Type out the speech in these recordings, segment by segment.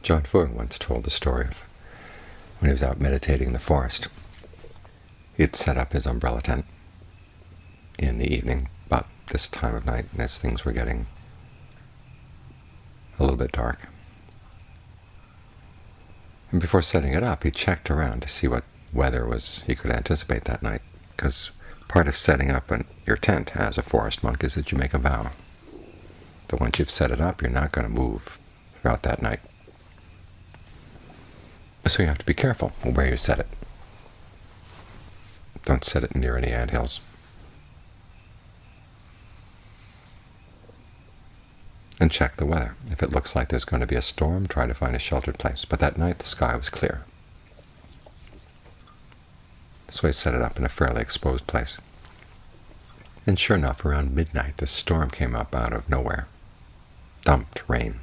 John Fuang once told the story of when he was out meditating in the forest. He'd set up his umbrella tent in the evening, about this time of night, as things were getting a little bit dark. And before setting it up, he checked around to see what weather he could anticipate that night, because part of setting up your tent as a forest monk is that you make a vow that once you've set it up, you're not going to move throughout that night. So you have to be careful where you set it. Don't set it near any anthills. And check the weather. If it looks like there's going to be a storm, try to find a sheltered place. But that night the sky was clear. So he set it up in a fairly exposed place. And sure enough, around midnight, this storm came up out of nowhere. Dumped rain.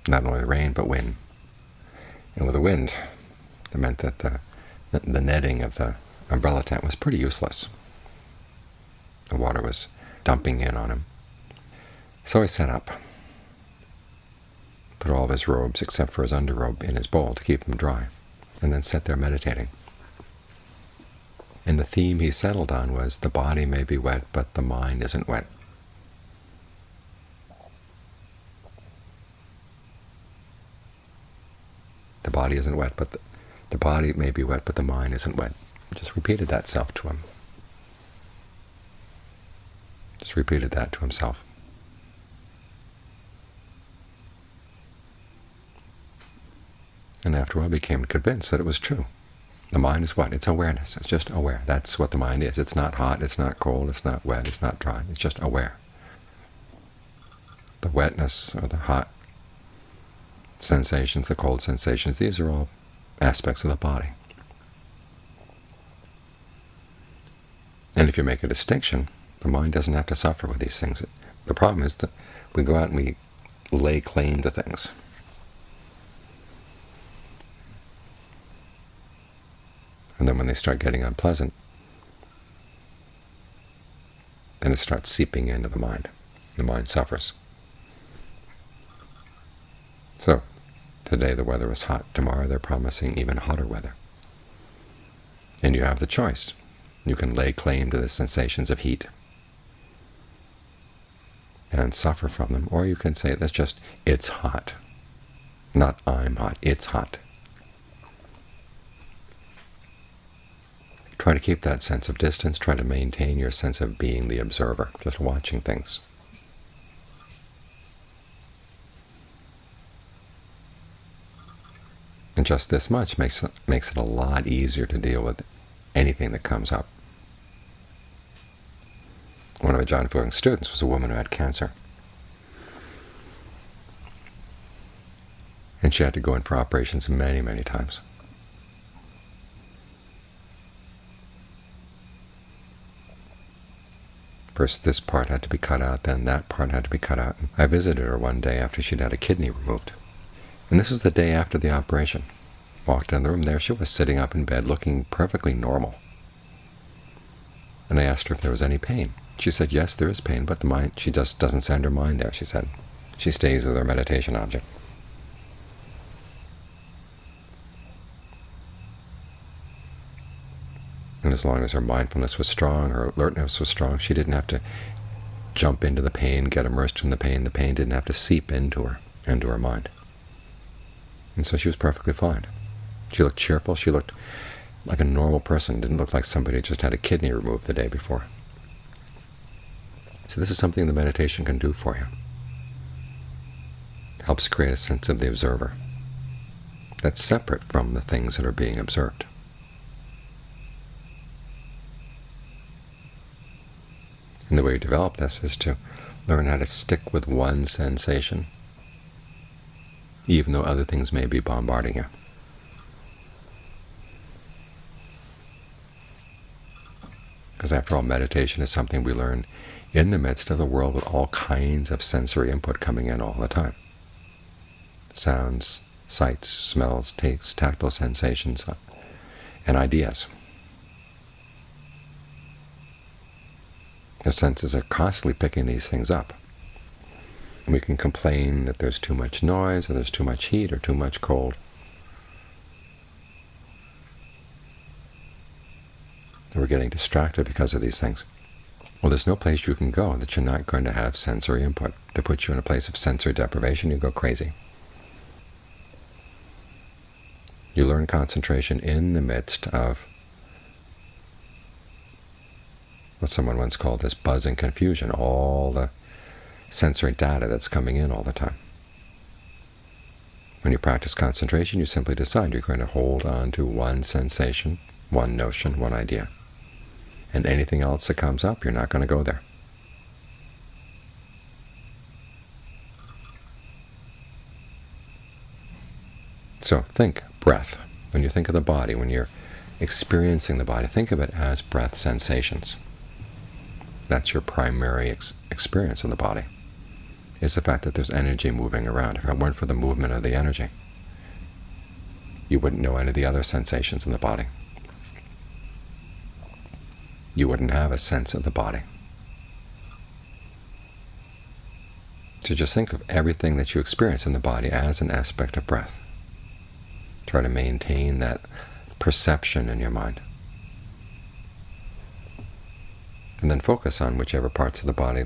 Not only rain, but wind. And with the wind, it meant that the netting of the umbrella tent was pretty useless. The water was dumping in on him. So he set up, put all of his robes, except for his underrobe, in his bowl to keep them dry, and then sat there meditating. And the theme he settled on was, the body may be wet, but the mind isn't wet. The body isn't wet, but the body may be wet, but the mind isn't wet. He just repeated that self to him. Just repeated that to himself. And after a while became convinced that it was true. The mind is what? It's awareness. It's just aware. That's what the mind is. It's not hot, it's not cold, it's not wet, it's not dry. It's just aware. The wetness or the hot sensations, the cold sensations, these are all aspects of the body. And if you make a distinction, the mind doesn't have to suffer with these things. The problem is that we go out and we lay claim to things. And then when they start getting unpleasant, then it starts seeping into the mind. The mind suffers. So, today the weather was hot. Tomorrow they're promising even hotter weather. And you have the choice. You can lay claim to the sensations of heat and suffer from them, or you can say, it's hot. Not I'm hot, it's hot. Try to keep that sense of distance. Try to maintain your sense of being the observer, just watching things. And just this much makes it a lot easier to deal with anything that comes up. One of John Fuang's students was a woman who had cancer. And she had to go in for operations many, many times. First this part had to be cut out, then that part had to be cut out. I visited her one day after she'd had a kidney removed. And this was the day after the operation. Walked in the room, there she was sitting up in bed looking perfectly normal. And I asked her if there was any pain. She said, yes, there is pain, but the mind, she just doesn't send her mind there, she said. She stays with her meditation object. And as long as her mindfulness was strong, her alertness was strong, she didn't have to jump into the pain, get immersed in the pain. The pain didn't have to seep into her mind. And so she was perfectly fine. She looked cheerful. She looked like a normal person. Didn't look like somebody who just had a kidney removed the day before. So this is something the meditation can do for you. It helps create a sense of the observer that's separate from the things that are being observed. And the way you develop this is to learn how to stick with one sensation, even though other things may be bombarding you. Because after all, meditation is something we learn in the midst of a world with all kinds of sensory input coming in all the time. Sounds, sights, smells, tastes, tactile sensations, and ideas. The senses are constantly picking these things up. And we can complain that there's too much noise, or there's too much heat, or too much cold. That we're getting distracted because of these things. Well, there's no place you can go that you're not going to have sensory input. To put you in a place of sensory deprivation, you go crazy. You learn concentration in the midst of what someone once called this buzzing confusion, all the sensory data that's coming in all the time. When you practice concentration, you simply decide you're going to hold on to one sensation, one notion, one idea. And anything else that comes up, you're not going to go there. So think breath. When you think of the body, when you're experiencing the body, think of it as breath sensations. That's your primary experience of the body, is the fact that there's energy moving around. If it weren't for the movement of the energy, you wouldn't know any of the other sensations in the body. You wouldn't have a sense of the body. So just think of everything that you experience in the body as an aspect of breath. Try to maintain that perception in your mind. And then focus on whichever parts of the body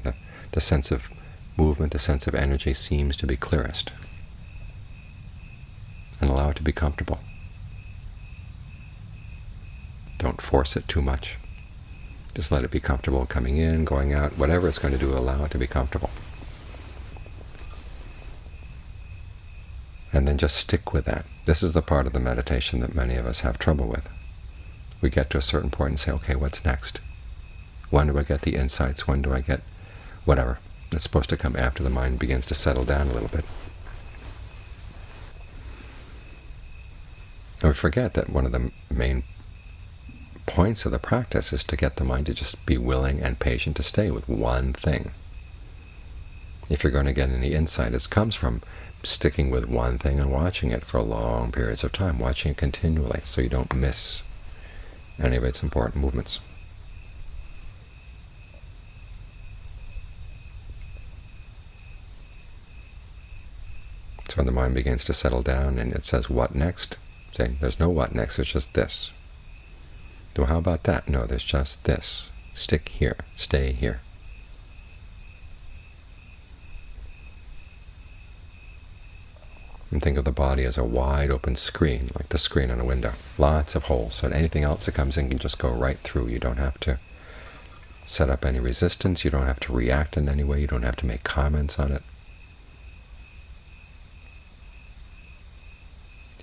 the sense of movement, the sense of energy seems to be clearest. And allow it to be comfortable. Don't force it too much. Just let it be comfortable coming in, going out, whatever it's going to do, allow it to be comfortable. And then just stick with that. This is the part of the meditation that many of us have trouble with. We get to a certain point and say, okay, what's next? When do I get the insights? When do I get whatever? It's supposed to come after the mind begins to settle down a little bit. And we forget that one of the main points of the practice is to get the mind to just be willing and patient to stay with one thing. If you're going to get any insight, it comes from sticking with one thing and watching it for long periods of time, watching it continually so you don't miss any of its important movements. So when the mind begins to settle down and it says, what next? Say, there's no what next, it's just this. Well, how about that? No, there's just this. Stick here, stay here. And think of the body as a wide open screen, like the screen on a window. Lots of holes, so that anything else that comes in can just go right through. You don't have to set up any resistance, you don't have to react in any way, you don't have to make comments on it.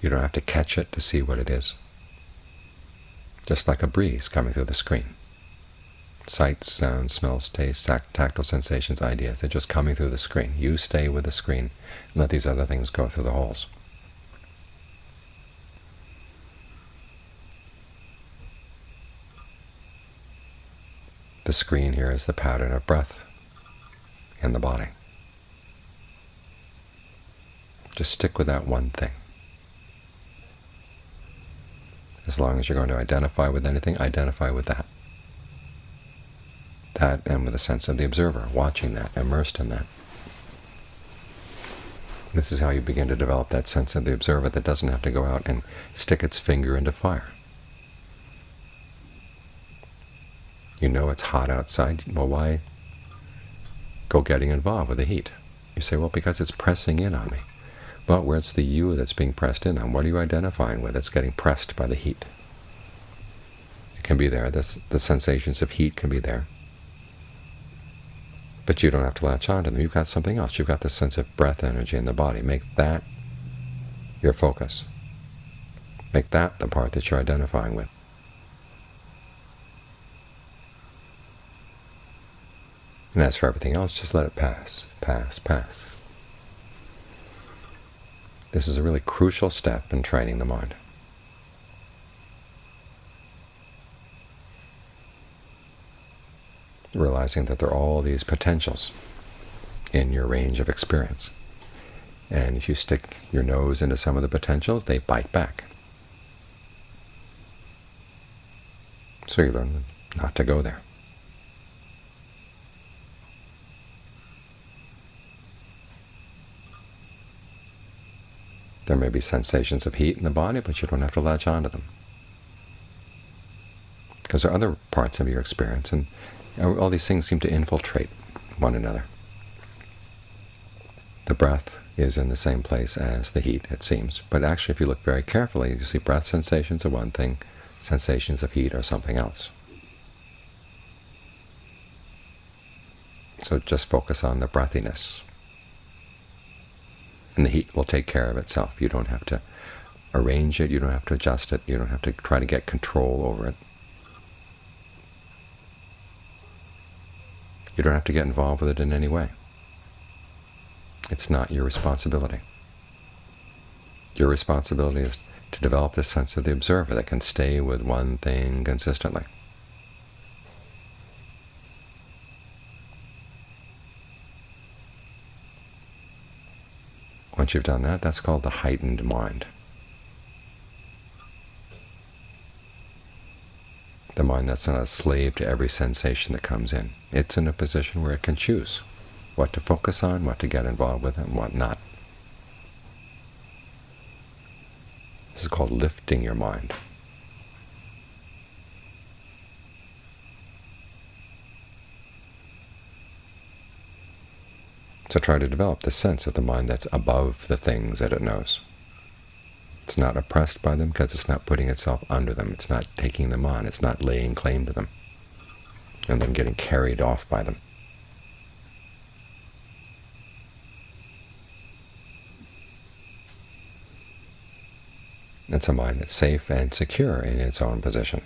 You don't have to catch it to see what it is. Just like a breeze coming through the screen. Sights, sounds, smells, tastes, tactile sensations, ideas, they're just coming through the screen. You stay with the screen and let these other things go through the holes. The screen here is the pattern of breath in the body. Just stick with that one thing. As long as you're going to identify with anything, identify with that. That and with a sense of the observer, watching that, immersed in that. This is how you begin to develop that sense of the observer that doesn't have to go out and stick its finger into fire. You know it's hot outside, well, why go getting involved with the heat? You say, well, because it's pressing in on me. Well, where's the you that's being pressed in on? What are you identifying with that's getting pressed by the heat? It can be there. The sensations of heat can be there. But you don't have to latch on to them. You've got something else. You've got the sense of breath energy in the body. Make that your focus. Make that the part that you're identifying with. And as for everything else, just let it pass, pass, pass. This is a really crucial step in training the mind. Realizing that there are all these potentials in your range of experience. And if you stick your nose into some of the potentials, they bite back. So you learn not to go there. There may be sensations of heat in the body, but you don't have to latch onto them, because there are other parts of your experience, and all these things seem to infiltrate one another. The breath is in the same place as the heat, it seems, but actually if you look very carefully, you see breath sensations are one thing, sensations of heat are something else. So just focus on the breathiness, and the heat will take care of itself. You don't have to arrange it, you don't have to adjust it, you don't have to try to get control over it. You don't have to get involved with it in any way. It's not your responsibility. Your responsibility is to develop this sense of the observer that can stay with one thing consistently. Once you've done that, that's called the heightened mind. The mind that's not a slave to every sensation that comes in. It's in a position where it can choose what to focus on, what to get involved with, and what not. This is called lifting your mind. So try to develop the sense of the mind that's above the things that it knows. It's not oppressed by them because it's not putting itself under them. It's not taking them on. It's not laying claim to them and then getting carried off by them. It's a mind that's safe and secure in its own position.